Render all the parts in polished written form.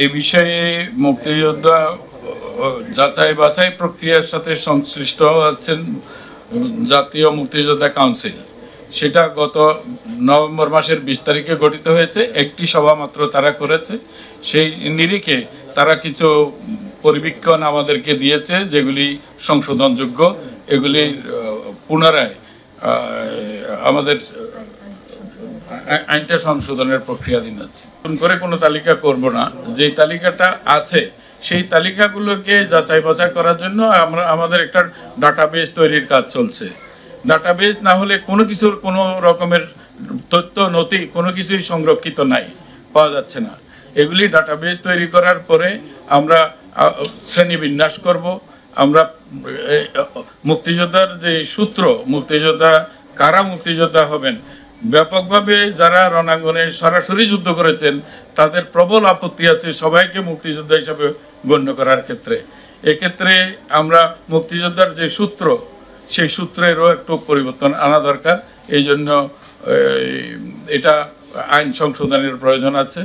এ বিষয়ে মুক্তিযোদ্ধা যাচাই বাছাই প্রক্রিয়ার সাথে সংশ্লিষ্ট আছেন জাতীয় মুক্তিযোদ্ধা কাউন্সিল। সেটা গত নভেম্বর মাসের 20 তারিখে গঠিত হয়েছে। একটি সভা মাত্র তারা করেছে। সেই নিরিখে তারা কিছু পরিবীক্ষণ আমাদেরকে দিয়েছে, যেগুলি সংশোধনযোগ্য। এগুলি পুনরায় আমাদের আইনটা সংশোধনের প্রক্রিয়াধীন আছে। করে কোনো তালিকা করব না, যে তালিকাটা আছে সেই তালিকাগুলোকে যাচাই বাছাই করার জন্য আমাদের একটা ডাটাবেস তৈরির কাজ চলছে। ডাটাবেস না হলে কোনো কিছুর কোনো রকমের তথ্য নথি কোনো কিছুই সংরক্ষিত নাই, পাওয়া যাচ্ছে না। এগুলি ডাটাবেস তৈরি করার পরে আমরা শ্রেণীবিন্যাস করব। আমরা মুক্তিযোদ্ধার যে সূত্র, মুক্তিযোদ্ধা কারা মুক্তিযোদ্ধা হবেন, ব্যাপকভাবে যারা রণাঙ্গনে সরাসরি যুদ্ধ করেছেন তাদের প্রবল আপত্তি আছে সবাইকে মুক্তিযোদ্ধা হিসাবে গণ্য করার ক্ষেত্রে। এক্ষেত্রে আমরা মুক্তিযোদ্ধার যে সূত্র, সেই সূত্রেরও একটু পরিবর্তন আনা দরকার। এই জন্য এটা আইন সংশোধনের প্রয়োজন আছে।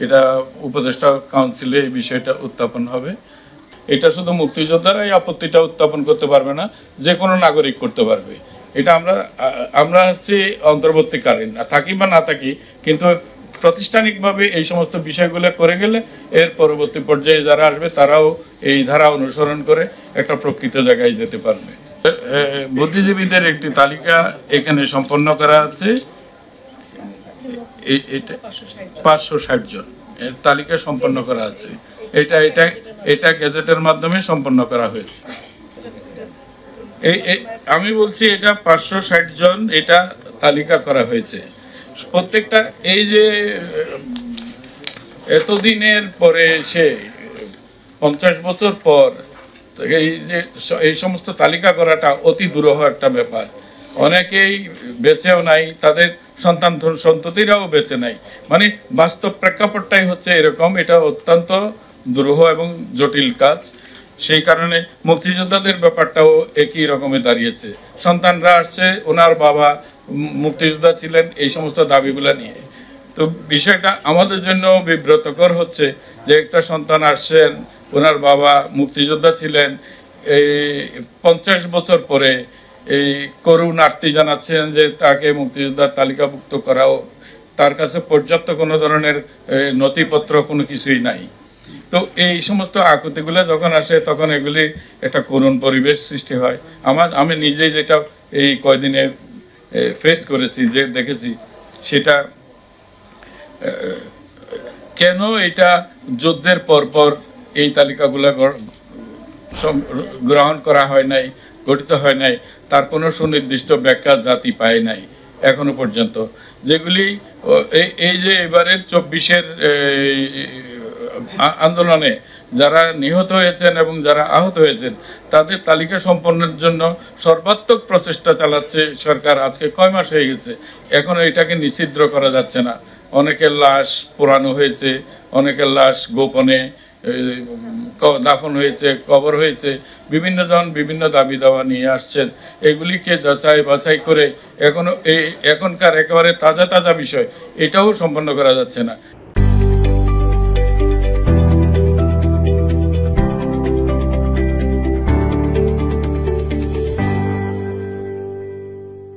এটা উপদেষ্টা কাউন্সিলে এই বিষয়টা উত্থাপন হবে। এটা শুধু মুক্তিযোদ্ধারাই আপত্তিটা উত্থাপন করতে পারবে না, যে কোনো নাগরিক করতে পারবে। এটা আমরা হচ্ছে অন্তর্বর্তীকালীন থাকি বা না থাকি, কিন্তু প্রাতিষ্ঠানিকভাবে এই সমস্ত বিষয়গুলো করে গেলে এর পরবর্তী পর্যায়ে যারা আসবে তারাও এই ধারা অনুসরণ করে একটা প্রকৃত জায়গায় যেতে পারবে। বুদ্ধিজীবীদের একটি তালিকা এখানে সম্পন্ন করা আছে। 560 জন এর তালিকা সম্পন্ন করা আছে। এটা গেজেটের মাধ্যমে সম্পন্ন করা হয়েছে। আমি বলছি এটা 560 জন এটা তালিকা করা হয়েছে। প্রত্যেকটা এই যে এতদিনের পরে সে 50 বছর পর এই সমস্ত তালিকা করাটা অতি দুরূহ একটা ব্যাপার। অনেকেই বেঁচেও নাই, তাদের সন্তান সন্ততিরাও বেঁচে নাই। মানে বাস্তব প্রেক্ষাপটটাই হচ্ছে এরকম। এটা অত্যন্ত দুরূহ এবং জটিল কাজ। সেই কারণে মুক্তিযোদ্ধাদের ব্যাপারটাও একই রকমে দাঁড়িয়েছে। সন্তানরা আসছে, ওনার বাবা মুক্তিযোদ্ধা ছিলেন, এই সমস্ত দাবিগুলা নিয়ে। তো বিষয়টা আমাদের জন্য বিব্রতকর হচ্ছে যে একটা সন্তান আসছেন, ওনার বাবা মুক্তিযোদ্ধা ছিলেন, এই 50 বছর পরে এই করুণ আর্তি জানাচ্ছেন যে তাকে মুক্তিযোদ্ধার তালিকাভুক্ত করাও, তার কাছে পর্যাপ্ত কোনো ধরনের নথিপত্র কোনো কিছুই নাই। তো এই সমস্ত আকুতিগুলো যখন আসে তখন এগুলি একটা করুণ পরিবেশ সৃষ্টি হয়। আমি নিজেই যেটা এই কয়দিনে ফেস করেছি, যে দেখেছি, সেটা কেন এটা যুদ্ধের পরপর এই তালিকাগুলো গ্রহণ করা হয় নাই, গঠিত হয় নাই, তার কোনো সুনির্দিষ্ট ব্যাখ্যা জাতি পায় নাই এখনো পর্যন্ত। যেগুলি এই যে এবারের 24-এর আন্দোলনে যারা নিহত হয়েছেন এবং যারা আহত হয়েছেন তাদের তালিকা সম্পন্নের জন্য সর্বাত্মক প্রচেষ্টা চালাচ্ছে সরকার। আজকে কয় মাস হয়ে গেছে, এখনো এটাকে নিষিদ্ধ করা যাচ্ছে না। অনেকের লাশ পোড়ানো হয়েছে, অনেকের লাশ গোপনে দাফন হয়েছে, কবর হয়েছে। বিভিন্ন জন বিভিন্ন দাবি দাওয়া নিয়ে আসছেন। এগুলিকে যাচাই বাছাই করে এখনকার একেবারে তাজা বিষয় এটাও সম্পন্ন করা যাচ্ছে না।